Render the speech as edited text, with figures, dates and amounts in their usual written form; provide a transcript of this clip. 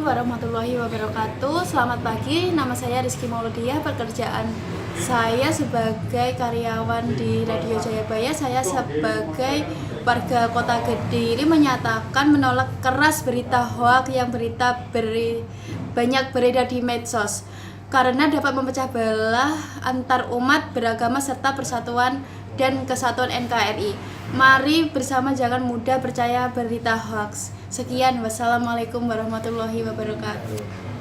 Warahmatullahi wabarakatuh. Selamat pagi, nama saya Rizky Mauludiah. Pekerjaan saya sebagai karyawan di Radio Jayabaya. Saya sebagai warga Kota Kediri menyatakan menolak keras berita hoak yang banyak beredar di medsos karena dapat memecah belah antar umat beragama serta persatuan dan kesatuan NKRI. Mari bersama jangan mudah percaya berita hoax. Sekian, wassalamualaikum warahmatullahi wabarakatuh.